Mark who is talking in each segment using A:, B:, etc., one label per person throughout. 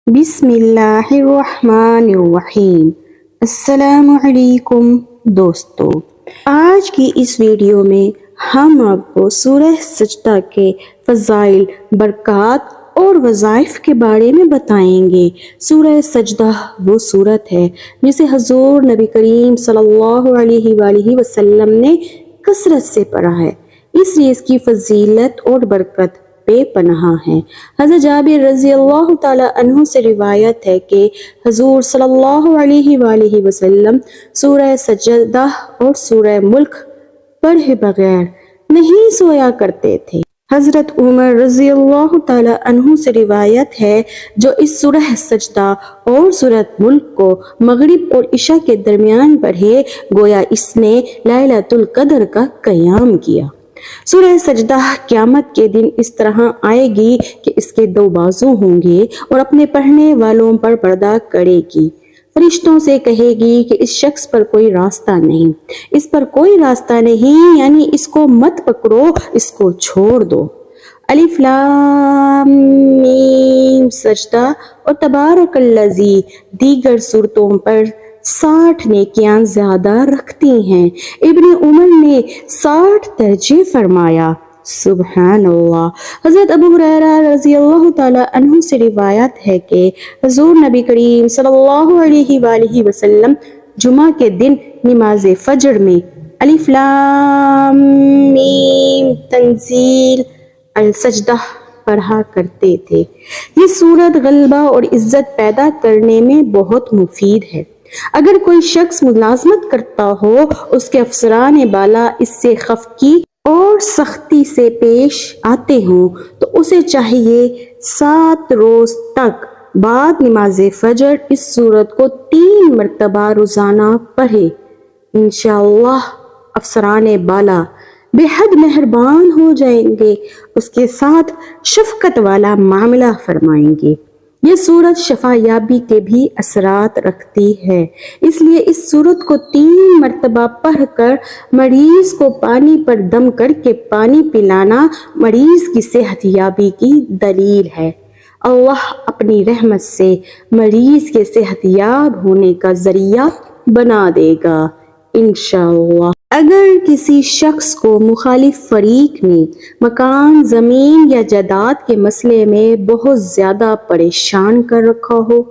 A: بسم اللہ الرحمن الرحیم۔ السلام علیکم دوستو، آج کی اس ویڈیو میں ہم آپ کو سورہ سجدہ کے فضائل، برکات اور وظائف کے بارے میں بتائیں گے۔ سورہ سجدہ وہ سورت ہے جسے حضور نبی کریم صلی اللہ علیہ وآلہ وسلم نے کثرت سے پڑھا ہے، اس لیے اس کی فضیلت اور برکت بے پناہ ہے۔ حضرت جابر رضی اللہ تعالی عنہ سے روایت ہے کہ حضور صلی اللہ علیہ وآلہ وسلم سورہ سجدہ اور سورہ ملک پڑھے بغیر نہیں سویا کرتے تھے۔ حضرت عمر رضی اللہ تعالی عنہ سے روایت ہے جو اس سورہ سجدہ اور سورہ ملک کو مغرب اور عشاء کے درمیان پڑھے گویا اس نے لیلۃ القدر کا قیام کیا۔ سورہ سجدہ قیامت کے دن اس طرح آئے گی کہ اس کے دو بازو ہوں گے اور اپنے پڑھنے والوں پر پردہ کرے گی۔ فرشتوں سے کہے گی کہ اس شخص پر کوئی راستہ نہیں، اس پر کوئی راستہ نہیں، یعنی اس کو مت پکڑو، اس کو چھوڑ دو۔ الف لام میم سجدہ اور تبارک الذی دیگر صورتوں پر 60 نیکیاں زیادہ رکھتی ہیں۔ ابن عمر نے 60 درجے فرمایا، سبحان اللہ۔ حضرت ابو ہریرہ رضی اللہ تعالی عنہ سے روایت ہے کہ حضور نبی کریم صلی اللہ علیہ وآلہ وسلم جمعہ کے دن نماز فجر میں الف لام میم تنزیل السجدہ پڑھا کرتے تھے۔ یہ سورت غلبہ اور عزت پیدا کرنے میں بہت مفید ہے۔ اگر کوئی شخص ملازمت کرتا ہو، اس کے افسران بالا اس سے خفگی اور سختی سے پیش آتے ہوں تو اسے چاہیے 7 روز تک بعد نماز فجر اس سورت کو 3 مرتبہ روزانہ پڑھے۔ انشاءاللہ افسران بالا بے حد مہربان ہو جائیں گے، اس کے ساتھ شفقت والا معاملہ فرمائیں گے۔ یہ سورت شفا یابی کے بھی اثرات رکھتی ہے، اس لیے اس سورت کو 3 مرتبہ پڑھ کر مریض کو پانی پر دم کر کے پانی پلانا مریض کی صحت یابی کی دلیل ہے۔ اللہ اپنی رحمت سے مریض کے صحت یاب ہونے کا ذریعہ بنا دے گا انشاءاللہ۔ اگر کسی شخص کو مخالف فریق نے مکان، زمین یا جائیداد کے مسئلے میں بہت زیادہ پریشان کر رکھا ہو،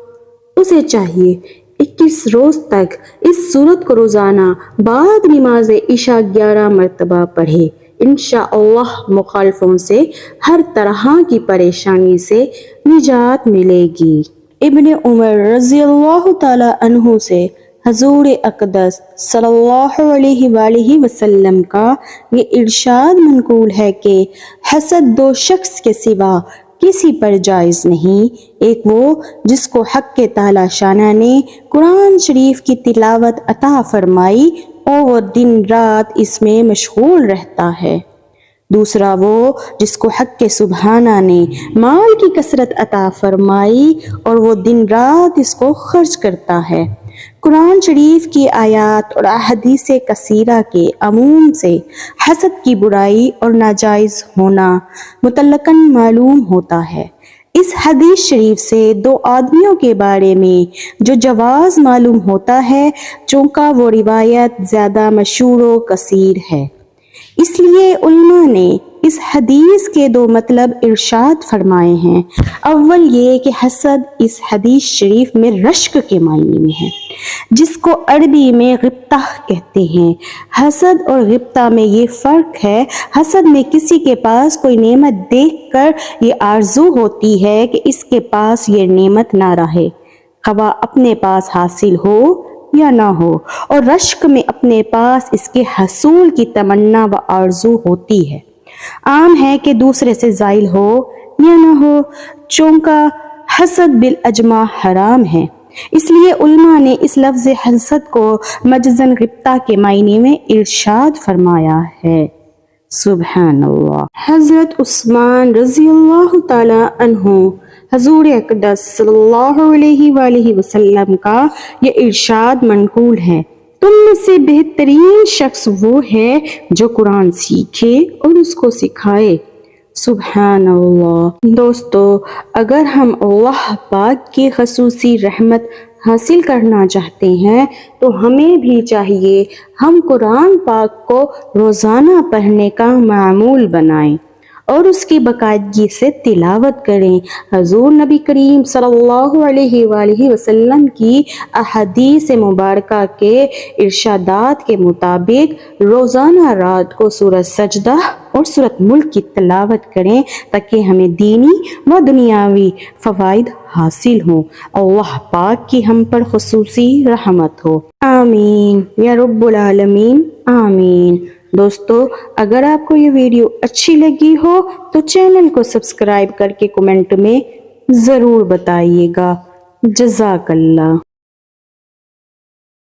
A: اسے چاہیے 21 روز تک اس سورت کو روزانہ بعد نماز عشاء 11 مرتبہ پڑھے۔ انشاءاللہ مخالفوں سے ہر طرح کی پریشانی سے نجات ملے گی۔ ابن عمر رضی اللہ تعالی عنہ سے حضور اقدس صلی اللہ علیہ وآلہ وسلم کا یہ ارشاد منقول ہے کہ حسد 2 شخص کے سوا کسی پر جائز نہیں، ایک وہ جس کو حق تعالی شانہ نے قرآن شریف کی تلاوت عطا فرمائی اور وہ دن رات اس میں مشغول رہتا ہے، دوسرا وہ جس کو حق سبحانہ نے مال کی کثرت عطا فرمائی اور وہ دن رات اس کو خرچ کرتا ہے۔ قرآن شریف کی آیات اور احادیث کثیرہ کے عموم سے حسد کی برائی اور ناجائز ہونا مطلقاً معلوم ہوتا ہے۔ اس حدیث شریف سے 2 آدمیوں کے بارے میں جو جواز معلوم ہوتا ہے، چونکہ وہ روایت زیادہ مشہور و کثیر ہے، اس لیے علماء نے اس حدیث کے 2 مطلب ارشاد فرمائے ہیں۔ اول یہ کہ حسد اس حدیث شریف میں رشک کے معنی میں ہے، جس کو عربی میں غبطہ کہتے ہیں۔ حسد اور غبطہ میں یہ فرق ہے، حسد میں کسی کے پاس کوئی نعمت دیکھ کر یہ آرزو ہوتی ہے کہ اس کے پاس یہ نعمت نہ رہے، خواہ اپنے پاس حاصل ہو یا نہ ہو، اور رشک میں اپنے پاس اس کے حصول کی تمنا و آرزو ہوتی ہے۔ عام ہے کہ دوسرے سے زائل ہو یا نہ ہو، چونکہ حسد بالاجماع حرام ہے، اس لیے علماء نے اس لفظ حسد کو مجازاً غبطہ کے معنی میں ارشاد فرمایا ہے، سبحان اللہ۔ حضرت عثمان رضی اللہ تعالی عنہ حضور اقدس صلی اللہ علیہ وآلہ وسلم کا یہ ارشاد منقول ہے، تم میں سے بہترین شخص وہ ہے جو قرآن سیکھے اور اس کو سکھائے۔ سبحان اللہ۔ دوستو، اگر ہم اللہ پاک کی خصوصی رحمت حاصل کرنا چاہتے ہیں تو ہمیں بھی چاہیے ہم قرآن پاک کو روزانہ پڑھنے کا معمول بنائیں اور اس کی باقاعدگی سے تلاوت کریں۔ حضور نبی کریم صلی اللہ علیہ وآلہ وسلم کی احادیث مبارکہ کے ارشادات کے مطابق روزانہ رات کو سورہ سجدہ اور سورۃ ملک کی تلاوت کریں تاکہ ہمیں دینی و دنیاوی فوائد حاصل ہوں۔ اللہ پاک کی ہم پر خصوصی رحمت ہو، آمین یا رب العالمین، آمین۔ دوستو، اگر آپ کو یہ ویڈیو اچھی لگی ہو تو چینل کو سبسکرائب کر کے کمنٹ میں ضرور بتائیے گا۔ جزاک اللہ۔